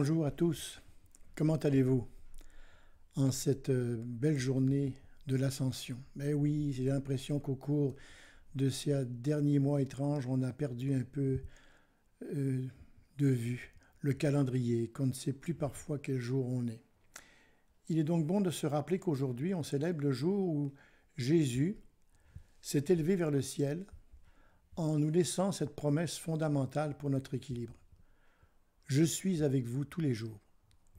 Bonjour à tous, comment allez-vous en cette belle journée de l'Ascension? Mais oui, j'ai l'impression qu'au cours de ces derniers mois étranges, on a perdu un peu euh, de vue le calendrier, qu'on ne sait plus parfois quel jour on est. Il est donc bon de se rappeler qu'aujourd'hui, on célèbre le jour où Jésus s'est élevé vers le ciel en nous laissant cette promesse fondamentale pour notre équilibre. Je suis avec vous tous les jours,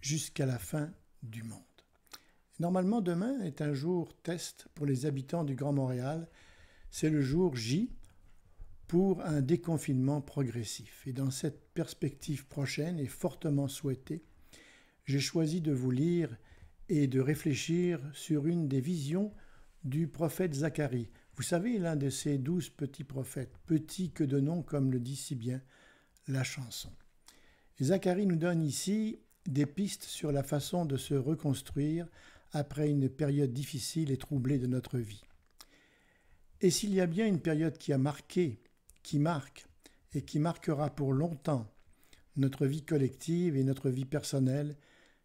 jusqu'à la fin du monde. Normalement, demain est un jour test pour les habitants du Grand Montréal. C'est le jour J pour un déconfinement progressif. Et dans cette perspective prochaine et fortement souhaitée, j'ai choisi de vous lire et de réfléchir sur une des visions du prophète Zacharie. Vous savez, l'un de ces 12 petits prophètes, petits que de nom, comme le dit si bien la chanson. Et Zacharie nous donne ici des pistes sur la façon de se reconstruire après une période difficile et troublée de notre vie. Et s'il y a bien une période qui a marqué, qui marque et qui marquera pour longtemps notre vie collective et notre vie personnelle,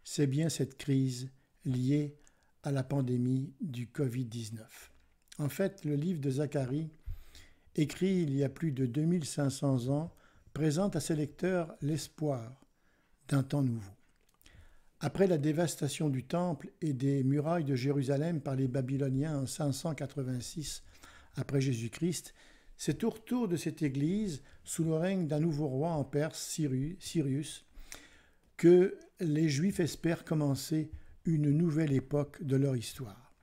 c'est bien cette crise liée à la pandémie du Covid-19. En fait, le livre de Zacharie, écrit il y a plus de 2500 ans, présente à ses lecteurs l'espoir d'un temps nouveau. Après la dévastation du temple et des murailles de Jérusalem par les Babyloniens en 586 après Jésus-Christ, c'est au retour de cette église, sous le règne d'un nouveau roi en Perse, Cyrus, que les Juifs espèrent commencer une nouvelle époque de leur histoire.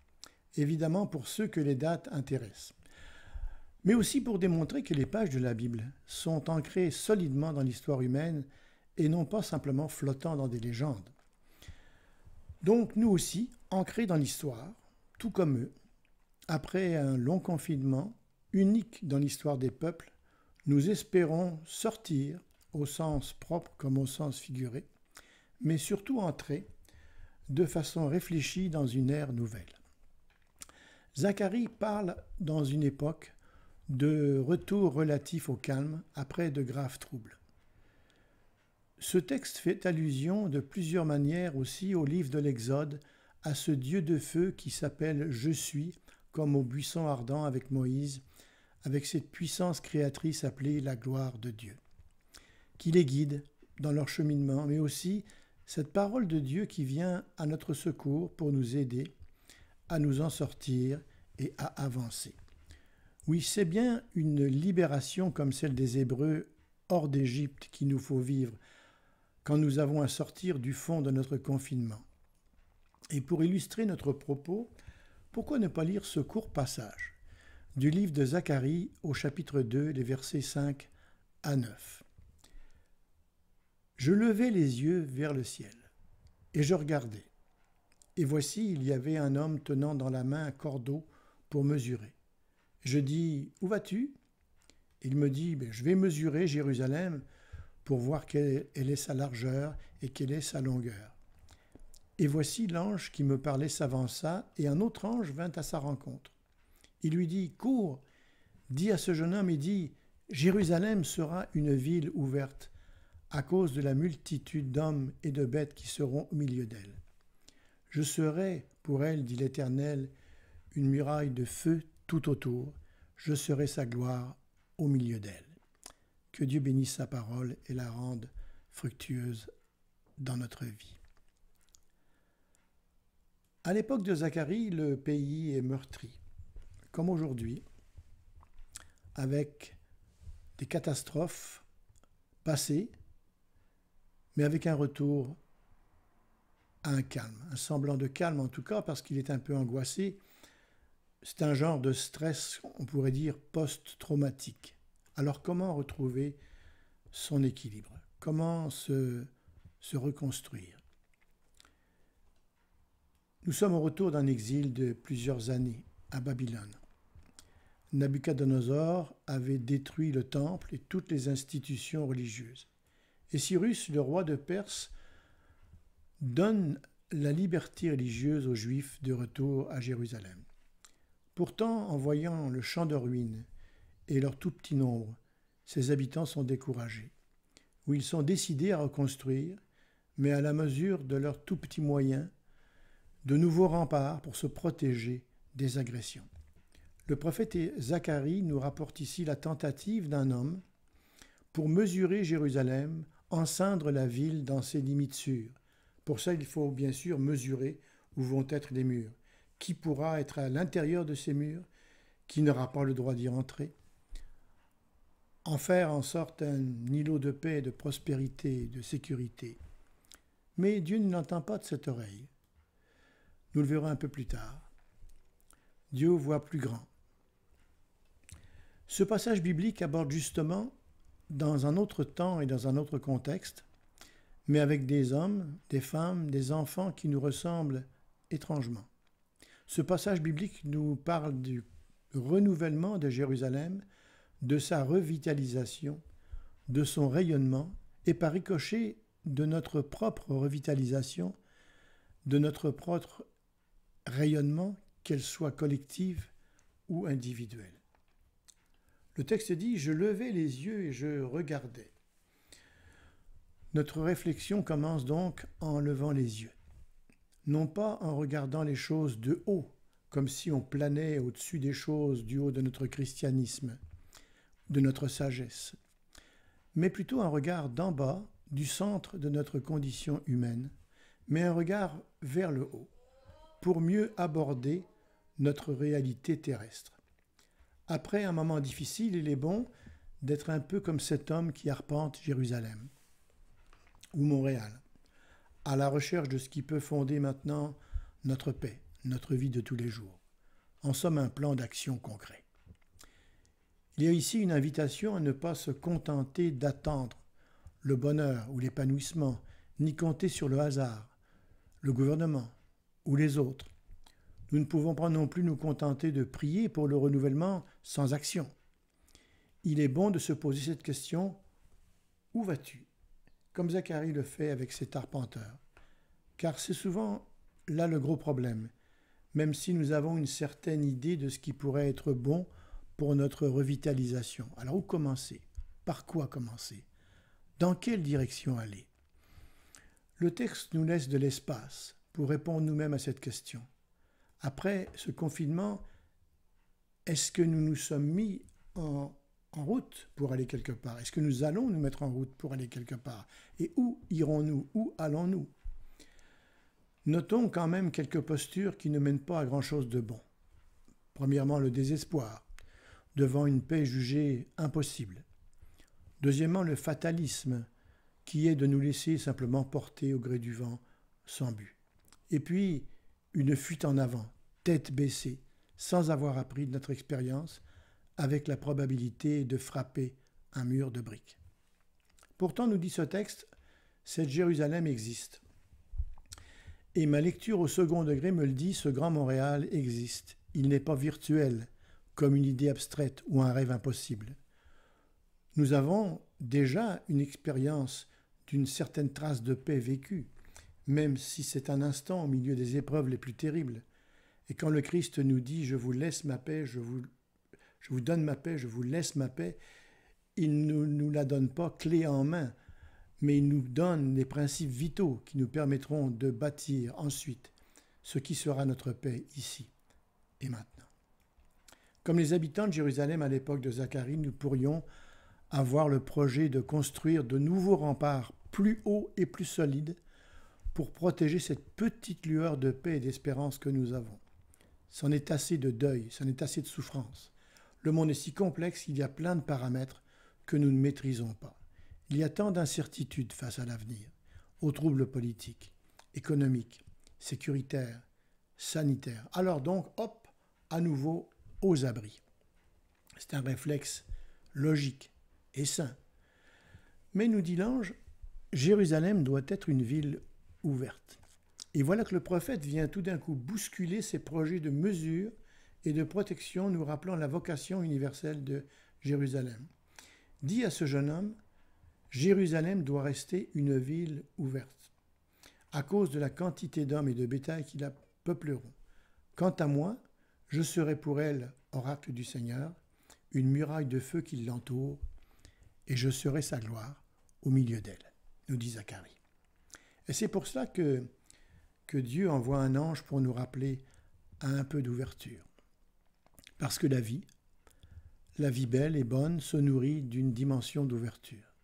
Évidemment pour ceux que les dates intéressent, mais aussi pour démontrer que les pages de la Bible sont ancrées solidement dans l'histoire humaine et non pas simplement flottant dans des légendes. Donc nous aussi, ancrés dans l'histoire, tout comme eux, après un long confinement unique dans l'histoire des peuples, nous espérons sortir, au sens propre comme au sens figuré, mais surtout entrer de façon réfléchie dans une ère nouvelle. Zacharie parle dans une époque de retour relatif au calme après de graves troubles. Ce texte fait allusion de plusieurs manières aussi au livre de l'Exode, à ce Dieu de feu qui s'appelle « Je suis », comme au buisson ardent avec Moïse, avec cette puissance créatrice appelée la gloire de Dieu, qui les guide dans leur cheminement, mais aussi cette parole de Dieu qui vient à notre secours pour nous aider à nous en sortir et à avancer. Oui, c'est bien une libération comme celle des Hébreux hors d'Égypte qu'il nous faut vivre quand nous avons à sortir du fond de notre confinement. Et pour illustrer notre propos, pourquoi ne pas lire ce court passage du livre de Zacharie au chapitre 2, les versets 5 à 9. Je levai les yeux vers le ciel, et je regardai. Et voici, il y avait un homme tenant dans la main un cordeau pour mesurer. Je dis, où vas-tu? Il me dit, je vais mesurer Jérusalem pour voir quelle est sa largeur et quelle est sa longueur. Et voici l'ange qui me parlait s'avança, et un autre ange vint à sa rencontre. Il lui dit, cours, dis à ce jeune homme et dis, Jérusalem sera une ville ouverte à cause de la multitude d'hommes et de bêtes qui seront au milieu d'elle. Je serai pour elle, dit l'Éternel, une muraille de feu tout autour, je serai sa gloire au milieu d'elle. Que Dieu bénisse sa parole et la rende fructueuse dans notre vie. À l'époque de Zacharie, le pays est meurtri, comme aujourd'hui, avec des catastrophes passées, mais avec un retour à un calme, un semblant de calme en tout cas, parce qu'il est un peu angoissé. C'est un genre de stress, on pourrait dire, post-traumatique. Alors comment retrouver son équilibre? Comment se reconstruire? Nous sommes au retour d'un exil de plusieurs années à Babylone. Nabuchodonosor avait détruit le temple et toutes les institutions religieuses. Et Cyrus, le roi de Perse, donne la liberté religieuse aux Juifs de retour à Jérusalem. Pourtant, en voyant le champ de ruines et leur tout petit nombre, ses habitants sont découragés. Où ils sont décidés à reconstruire, mais à la mesure de leurs tout petits moyens, de nouveaux remparts pour se protéger des agressions. Le prophète Zacharie nous rapporte ici la tentative d'un homme pour mesurer Jérusalem, enceindre la ville dans ses limites sûres. Pour ça, il faut bien sûr mesurer où vont être les murs. Qui pourra être à l'intérieur de ces murs? Qui n'aura pas le droit d'y entrer? En faire en sorte un îlot de paix, de prospérité, de sécurité. Mais Dieu ne l'entend pas de cette oreille. Nous le verrons un peu plus tard. Dieu voit plus grand. Ce passage biblique aborde justement, dans un autre temps et dans un autre contexte, mais avec des hommes, des femmes, des enfants qui nous ressemblent étrangement. Ce passage biblique nous parle du renouvellement de Jérusalem, de sa revitalisation, de son rayonnement et par ricochet de notre propre revitalisation, de notre propre rayonnement, qu'elle soit collective ou individuelle. Le texte dit « Je levai les yeux et je regardais ». Notre réflexion commence donc en levant les yeux, non pas en regardant les choses de haut, comme si on planait au-dessus des choses du haut de notre christianisme, de notre sagesse, mais plutôt un regard d'en bas, du centre de notre condition humaine, mais un regard vers le haut, pour mieux aborder notre réalité terrestre. Après un moment difficile, il est bon d'être un peu comme cet homme qui arpente Jérusalem ou Montréal, à la recherche de ce qui peut fonder maintenant notre paix, notre vie de tous les jours. En somme, un plan d'action concret. Il y a ici une invitation à ne pas se contenter d'attendre le bonheur ou l'épanouissement, ni compter sur le hasard, le gouvernement ou les autres. Nous ne pouvons pas non plus nous contenter de prier pour le renouvellement sans action. Il est bon de se poser cette question « Où vas-tu » comme Zacharie le fait avec cet arpenteur. Car c'est souvent là le gros problème, même si nous avons une certaine idée de ce qui pourrait être bon pour notre revitalisation. Alors où commencer? Par quoi commencer? Dans quelle direction aller? Le texte nous laisse de l'espace pour répondre nous-mêmes à cette question. Après ce confinement, est-ce que nous nous sommes mis en route pour aller quelque part? Est-ce que nous allons nous mettre en route pour aller quelque part? Et où irons-nous? Où allons-nous? Notons quand même quelques postures qui ne mènent pas à grand-chose de bon. Premièrement, le désespoir, devant une paix jugée impossible. Deuxièmement, le fatalisme, qui est de nous laisser simplement porter au gré du vent, sans but. Et puis, une fuite en avant, tête baissée, sans avoir appris de notre expérience, avec la probabilité de frapper un mur de briques. Pourtant, nous dit ce texte, cette Jérusalem existe. Et ma lecture au second degré me le dit, ce grand Montréal existe. Il n'est pas virtuel, comme une idée abstraite ou un rêve impossible. Nous avons déjà une expérience d'une certaine trace de paix vécue, même si c'est un instant au milieu des épreuves les plus terribles. Et quand le Christ nous dit « Je vous laisse ma paix, je vous donne ma paix, je vous laisse ma paix », il ne nous la donne pas clé en main, mais il nous donne les principes vitaux qui nous permettront de bâtir ensuite ce qui sera notre paix ici et maintenant. Comme les habitants de Jérusalem à l'époque de Zacharie, nous pourrions avoir le projet de construire de nouveaux remparts plus hauts et plus solides pour protéger cette petite lueur de paix et d'espérance que nous avons. C'en est assez de deuil, c'en est assez de souffrance. Le monde est si complexe qu'il y a plein de paramètres que nous ne maîtrisons pas. Il y a tant d'incertitudes face à l'avenir, aux troubles politiques, économiques, sécuritaires, sanitaires. Alors donc, hop, à nouveau, aux abris. C'est un réflexe logique et sain. Mais nous dit l'ange, Jérusalem doit être une ville ouverte. Et voilà que le prophète vient tout d'un coup bousculer ses projets de mesure et de protection, nous rappelant la vocation universelle de Jérusalem. Dit à ce jeune homme, Jérusalem doit rester une ville ouverte, à cause de la quantité d'hommes et de bétail qui la peupleront. Quant à moi, je serai pour elle, oracle du Seigneur, une muraille de feu qui l'entoure, et je serai sa gloire au milieu d'elle, nous dit Zacharie. Et c'est pour cela que Dieu envoie un ange pour nous rappeler à un peu d'ouverture. Parce que la vie belle et bonne, se nourrit d'une dimension d'ouverture.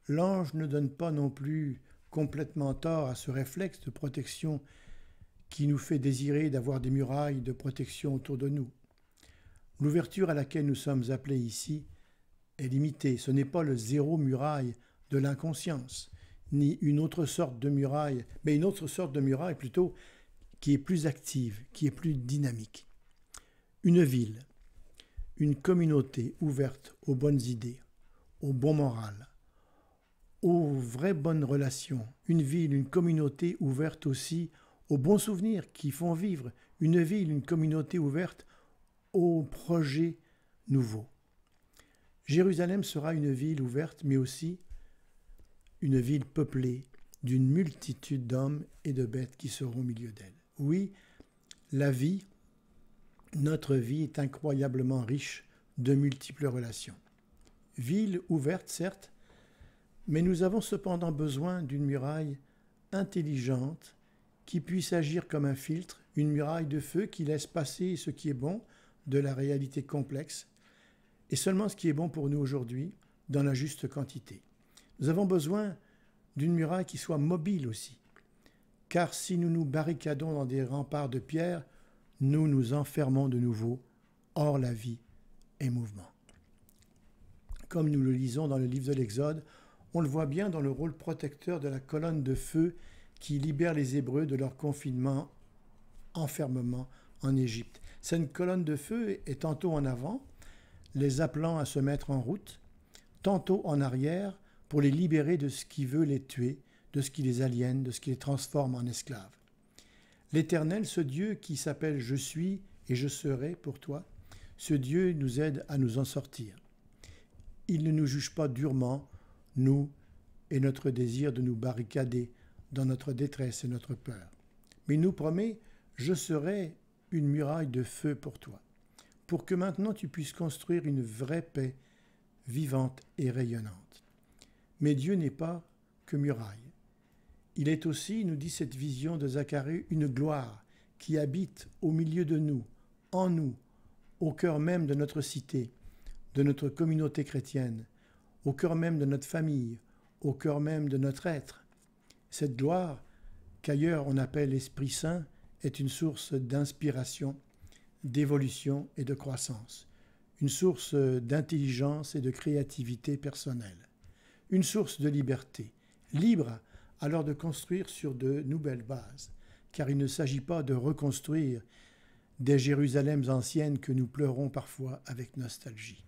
L'ange ne donne pas non plus complètement tort à ce réflexe de protection qui nous fait désirer d'avoir des murailles de protection autour de nous. L'ouverture à laquelle nous sommes appelés ici est limitée. Ce n'est pas le zéro muraille de l'inconscience, ni une autre sorte de muraille, mais une autre sorte de muraille plutôt qui est plus active, qui est plus dynamique. Une ville, une communauté ouverte aux bonnes idées, au bon moral, aux vraies bonnes relations. Une ville, une communauté ouverte aussi aux bons souvenirs qui font vivre. Une ville, une communauté ouverte aux projets nouveaux. Jérusalem sera une ville ouverte, mais aussi une ville peuplée d'une multitude d'hommes et de bêtes qui seront au milieu d'elle. Oui, la vie, notre vie est incroyablement riche de multiples relations. Ville ouverte, certes, mais nous avons cependant besoin d'une muraille intelligente qui puisse agir comme un filtre, une muraille de feu qui laisse passer ce qui est bon de la réalité complexe et seulement ce qui est bon pour nous aujourd'hui dans la juste quantité. Nous avons besoin d'une muraille qui soit mobile aussi, car si nous nous barricadons dans des remparts de pierre, nous nous enfermons de nouveau. Or, la vie est mouvement. Comme nous le lisons dans le livre de l'Exode, on le voit bien dans le rôle protecteur de la colonne de feu qui libère les Hébreux de leur confinement, enfermement en Égypte. Cette colonne de feu est tantôt en avant, les appelant à se mettre en route, tantôt en arrière pour les libérer de ce qui veut les tuer, de ce qui les aliène, de ce qui les transforme en esclaves. L'Éternel, ce Dieu qui s'appelle « Je suis et je serai pour toi », ce Dieu nous aide à nous en sortir. Il ne nous juge pas durement, nous et notre désir de nous barricader dans notre détresse et notre peur. Mais il nous promet « Je serai une muraille de feu pour toi », pour que maintenant tu puisses construire une vraie paix vivante et rayonnante. Mais Dieu n'est pas que muraille. Il est aussi, nous dit cette vision de Zacharie, une gloire qui habite au milieu de nous, en nous, au cœur même de notre cité, de notre communauté chrétienne, au cœur même de notre famille, au cœur même de notre être. Cette gloire, qu'ailleurs on appelle l'Esprit Saint, est une source d'inspiration, d'évolution et de croissance, une source d'intelligence et de créativité personnelle, une source de liberté, libre alors de construire sur de nouvelles bases, car il ne s'agit pas de reconstruire des Jérusalems anciennes que nous pleurons parfois avec nostalgie.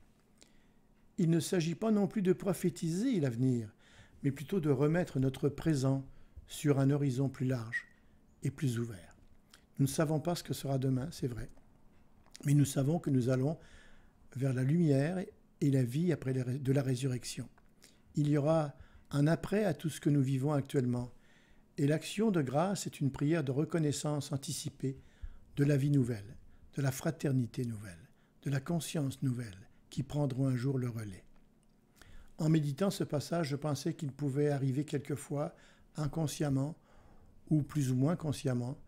Il ne s'agit pas non plus de prophétiser l'avenir, mais plutôt de remettre notre présent sur un horizon plus large et plus ouvert. Nous ne savons pas ce que sera demain, c'est vrai, mais nous savons que nous allons vers la lumière et la vie après de la résurrection. Il y aura un après à tout ce que nous vivons actuellement. Et l'action de grâce est une prière de reconnaissance anticipée de la vie nouvelle, de la fraternité nouvelle, de la conscience nouvelle qui prendront un jour le relais. En méditant ce passage, je pensais qu'il pouvait arriver quelquefois, inconsciemment ou plus ou moins consciemment,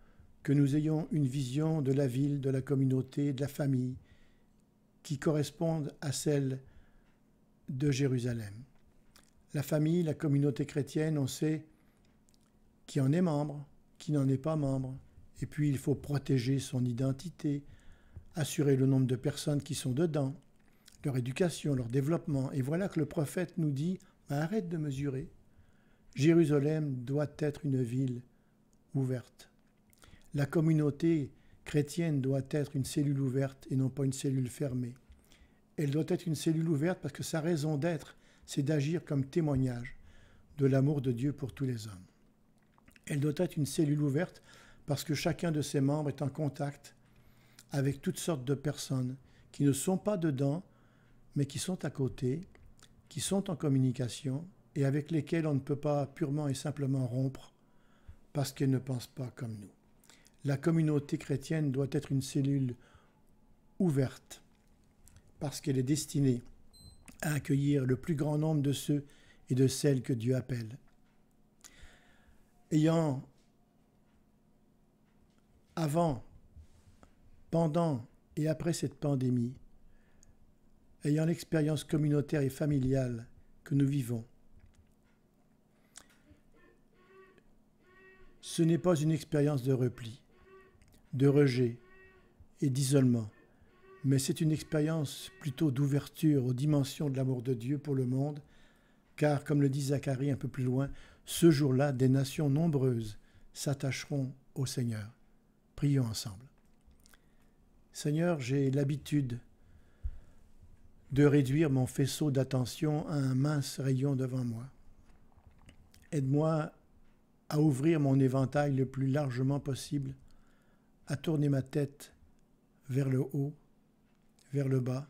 que nous ayons une vision de la ville, de la communauté, de la famille qui correspondent à celle de Jérusalem. La famille, la communauté chrétienne, on sait qui en est membre, qui n'en est pas membre. Et puis, il faut protéger son identité, assurer le nombre de personnes qui sont dedans, leur éducation, leur développement. Et voilà que le prophète nous dit, arrête de mesurer. Jérusalem doit être une ville ouverte. La communauté chrétienne doit être une cellule ouverte et non pas une cellule fermée. Elle doit être une cellule ouverte parce que sa raison d'être, c'est d'agir comme témoignage de l'amour de Dieu pour tous les hommes. Elle doit être une cellule ouverte parce que chacun de ses membres est en contact avec toutes sortes de personnes qui ne sont pas dedans, mais qui sont à côté, qui sont en communication et avec lesquelles on ne peut pas purement et simplement rompre parce qu'elles ne pensent pas comme nous. La communauté chrétienne doit être une cellule ouverte parce qu'elle est destinée à accueillir le plus grand nombre de ceux et de celles que Dieu appelle. ayant, avant, pendant et après cette pandémie, ayant l'expérience communautaire et familiale que nous vivons, ce n'est pas une expérience de repli, de rejet et d'isolement, mais c'est une expérience plutôt d'ouverture aux dimensions de l'amour de Dieu pour le monde, car, comme le dit Zacharie un peu plus loin, ce jour-là, des nations nombreuses s'attacheront au Seigneur. Prions ensemble. Seigneur, j'ai l'habitude de réduire mon faisceau d'attention à un mince rayon devant moi. Aide-moi à ouvrir mon éventail le plus largement possible, à tourner ma tête vers le haut, vers le bas,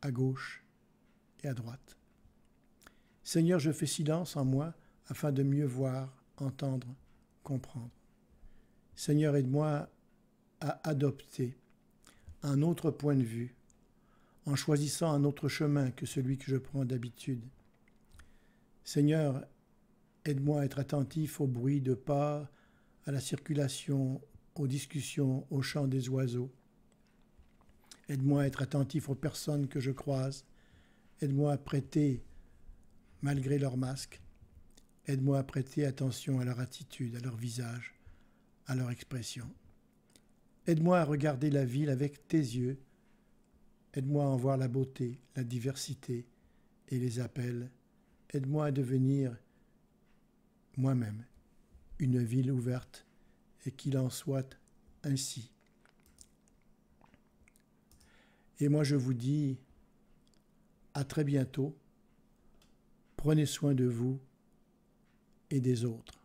à gauche et à droite. Seigneur, je fais silence en moi afin de mieux voir, entendre, comprendre. Seigneur, aide-moi à adopter un autre point de vue en choisissant un autre chemin que celui que je prends d'habitude. Seigneur, aide-moi à être attentif au bruit de pas, à la circulation, aux discussions, au chant des oiseaux. Aide-moi à être attentif aux personnes que je croise. Aide-moi à prêter, malgré leur masque. Aide-moi à prêter attention à leur attitude, à leur visage, à leur expression. Aide-moi à regarder la ville avec tes yeux. Aide-moi à en voir la beauté, la diversité et les appels. Aide-moi à devenir moi-même une ville ouverte et qu'il en soit ainsi. Et moi je vous dis à très bientôt. Prenez soin de vous et des autres.